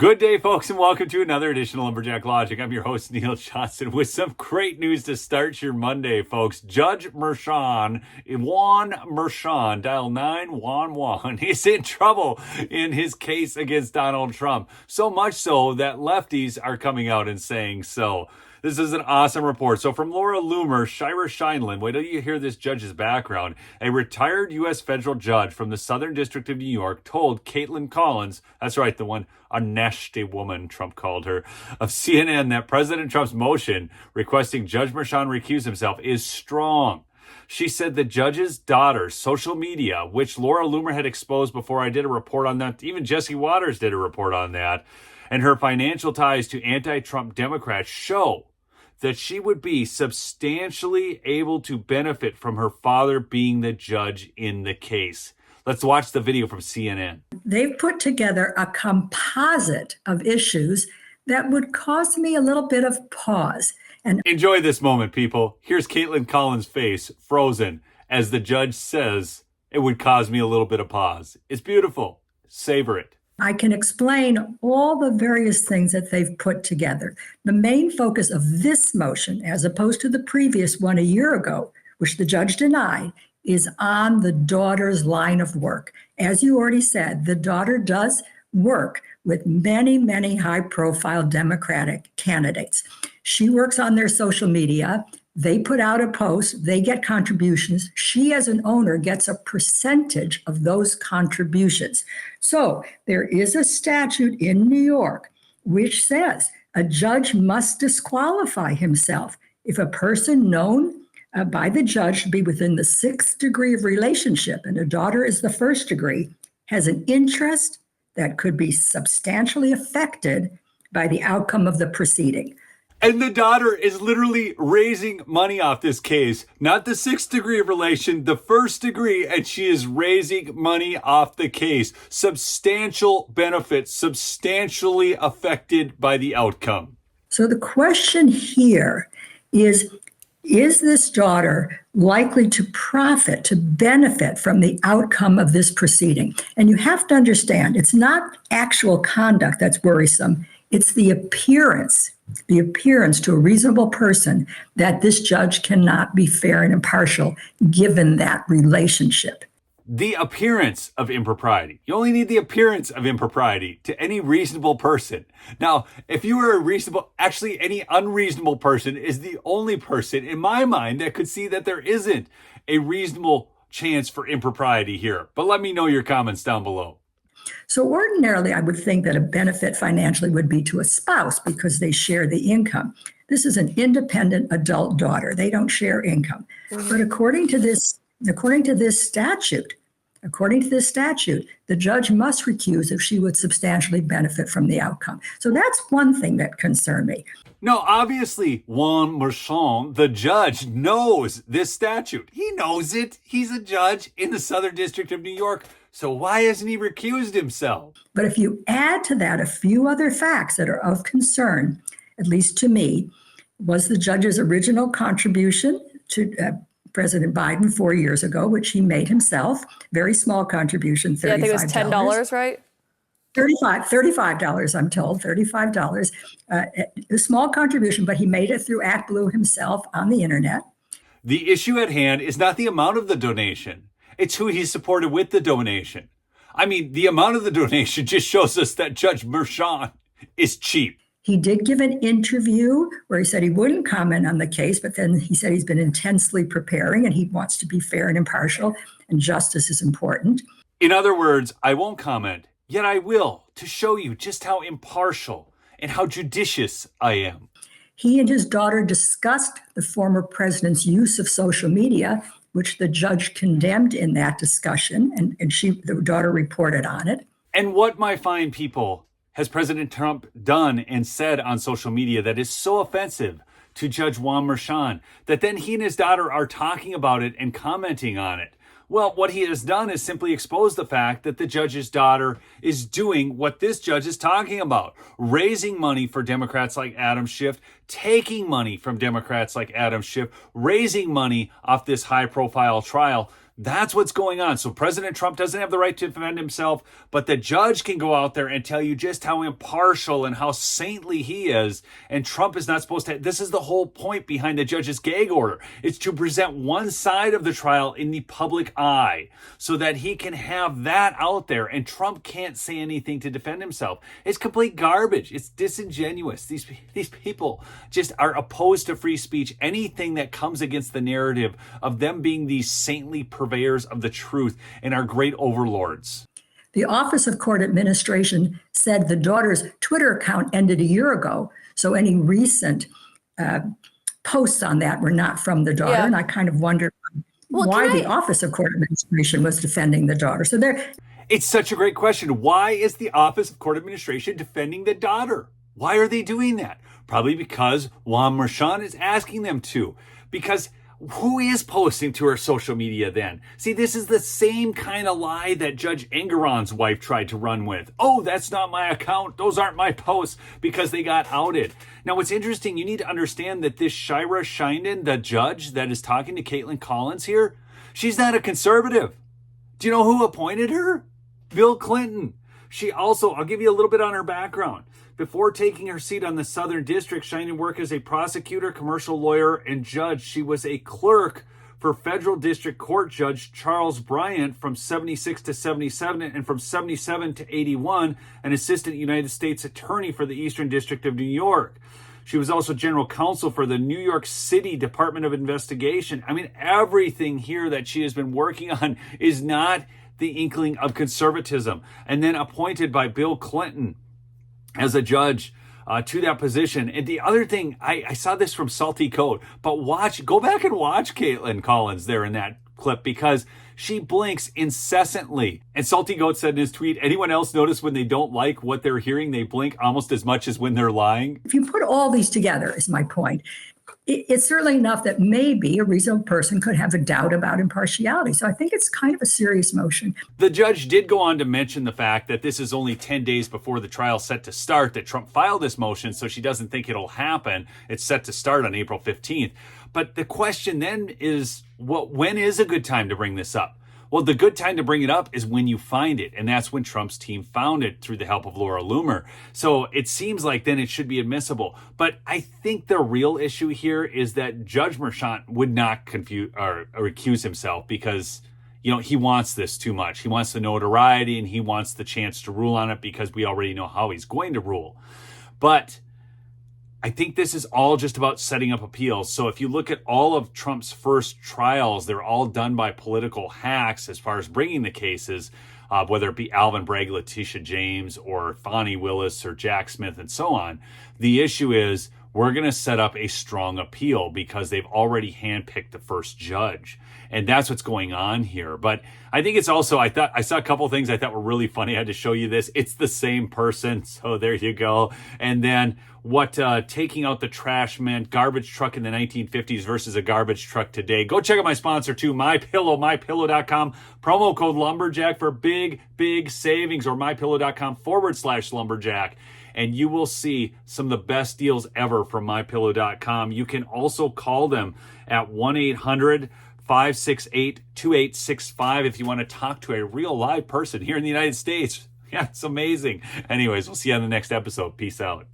Good day, folks, and welcome to another edition of Lumberjack Logic. I'm your host, Neil Johnson, with some great news to start your Monday, folks. Judge Juan Merchan, dial 911, is in trouble in his case against Donald Trump. So much so that lefties are coming out and saying so. This is an awesome report. So from Laura Loomer, Shira Scheindlin, wait till you hear this judge's background. A retired U.S. federal judge from the Southern District of New York told Caitlin Collins, that's right, the one, a nasty woman, Trump called her, of CNN that President Trump's motion requesting Judge Merchan recuse himself is strong. She said the judge's daughter's social media, which Laura Loomer had exposed before I did a report on that, even Jesse Waters did a report on that, and her financial ties to anti-Trump Democrats show that she would be substantially able to benefit from her father being the judge in the case. Let's watch the video from CNN. They've put together a composite of issues that would cause me a little bit of pause. And enjoy this moment, people. Here's Caitlin Collins' face, frozen, as the judge says it would cause me a little bit of pause. It's beautiful. Savor it. I can explain all the various things that they've put together. The main focus of this motion, as opposed to the previous one a year ago, which the judge denied, is on the daughter's line of work. As you already said, the daughter does work with many, many high-profile Democratic candidates. She works on their social media. They put out a post, they get contributions. She, as an owner, gets a percentage of those contributions. So there is a statute in New York which says a judge must disqualify himself if a person known by the judge to be within the 6th degree of relationship, and a daughter is the 1st degree, has an interest that could be substantially affected by the outcome of the proceeding. And the daughter is literally raising money off this case, not the 6th degree of relation, the 1st degree, and she is raising money off the case. Substantial benefits, substantially affected by the outcome. So the question here is this daughter likely to profit, to benefit from the outcome of this proceeding? And you have to understand, it's not actual conduct that's worrisome. It's the appearance to a reasonable person that this judge cannot be fair and impartial given that relationship. The appearance of impropriety. You only need the appearance of impropriety to any reasonable person. Now, if you were any unreasonable person is the only person in my mind that could see that there isn't a reasonable chance for impropriety here. But let me know your comments down below. So ordinarily, I would think that a benefit financially would be to a spouse because they share the income. This is an independent adult daughter. They don't share income. Mm-hmm. But according to this statute, the judge must recuse if she would substantially benefit from the outcome. So that's one thing that concerned me. No, obviously, Juan Merchan, the judge, knows this statute. He knows it. He's a judge in the Southern District of New York. So why hasn't he recused himself? But if you add to that a few other facts that are of concern, at least to me, was the judge's original contribution to President Biden 4 years ago, which he made himself, very small contribution, $35. Yeah, I think it was $10, right? $35, I'm told, $35. A small contribution, but he made it through ActBlue himself on the internet. The issue at hand is not the amount of the donation. It's who he supported with the donation. I mean, the amount of the donation just shows us that Judge Merchan is cheap. He did give an interview where he said he wouldn't comment on the case, but then he said he's been intensely preparing and he wants to be fair and impartial, and justice is important. In other words, I won't comment, yet I will, to show you just how impartial and how judicious I am. He and his daughter discussed the former president's use of social media, which the judge condemned in that discussion, and the daughter reported on it. And what, my fine people, has President Trump done and said on social media that is so offensive to Judge Juan Merchan that then he and his daughter are talking about it and commenting on it? Well, what he has done is simply expose the fact that the judge's daughter is doing what this judge is talking about, raising money for Democrats like Adam Schiff, taking money from Democrats like Adam Schiff, raising money off this high-profile trial That's what's going on. So President Trump doesn't have the right to defend himself, but the judge can go out there and tell you just how impartial and how saintly he is. And Trump is not supposed to. This is the whole point behind the judge's gag order. It's to present one side of the trial in the public eye so that he can have that out there. And Trump can't say anything to defend himself. It's complete garbage. It's disingenuous. These people just are opposed to free speech. Anything that comes against the narrative of them being these saintly purveyors of the truth and our great overlords. The Office of Court Administration said the daughter's Twitter account ended a year ago, so any recent posts on that were not from the daughter. Yeah. And I kind of wondered why the Office of Court Administration was defending the daughter. So it's such a great question. Why is the Office of Court Administration defending the daughter? Why are they doing that? Probably because Juan Merchan is asking them to. Because who is posting to her social media then? See, this is the same kind of lie that Judge Engeron's wife tried to run with. Oh, that's not my account. Those aren't my posts, because they got outed. Now, what's interesting, you need to understand that this Shira Shinden, the judge that is talking to Caitlin Collins here, she's not a conservative. Do you know who appointed her? Bill Clinton. She also, I'll give you a little bit on her background. Before taking her seat on the Southern District, Shinden worked as a prosecutor, commercial lawyer, and judge. She was a clerk for Federal District Court Judge Charles Bryant from 76 to 77, and from 77 to 81, an assistant United States attorney for the Eastern District of New York. She was also general counsel for the New York City Department of Investigation. I mean, everything here that she has been working on is not the inkling of conservatism. And then appointed by Bill Clinton as a judge to that position. And the other thing, I saw this from Salty Code, but go back and watch Caitlin Collins there in that clip, because she blinks incessantly. And Salty Goat said in his tweet, anyone else notice when they don't like what they're hearing, they blink almost as much as when they're lying? if you put all these together, is my point, it's certainly enough that maybe a reasonable person could have a doubt about impartiality. So I think it's kind of a serious motion. The judge did go on to mention the fact that this is only 10 days before the trial set to start, that Trump filed this motion, so she doesn't think it'll happen. It's set to start on April 15th. But the question then is, when is a good time to bring this up? Well, the good time to bring it up is when you find it. And that's when Trump's team found it through the help of Laura Loomer. So it seems like then it should be admissible. But I think the real issue here is that Judge Merchan would not recuse himself because, he wants this too much. He wants the notoriety and he wants the chance to rule on it because we already know how he's going to rule. But I think this is all just about setting up appeals. So if you look at all of Trump's first trials, they're all done by political hacks as far as bringing the cases, whether it be Alvin Bragg, Letitia James, or Fani Willis, or Jack Smith, and so on. The issue is we're going to set up a strong appeal because they've already handpicked the first judge. And that's what's going on here. But I think it's also, I saw a couple of things I thought were really funny. I had to show you this. It's the same person. So there you go. And then what taking out the trash meant, garbage truck in the 1950s versus a garbage truck today. Go check out my sponsor too, MyPillow, MyPillow.com. Promo code Lumberjack for big savings, or MyPillow.com/Lumberjack. And you will see some of the best deals ever from MyPillow.com. You can also call them at 1-800-568-2865 if you want to talk to a real live person here in the United States. Yeah, it's amazing. Anyways, we'll see you on the next episode. Peace out.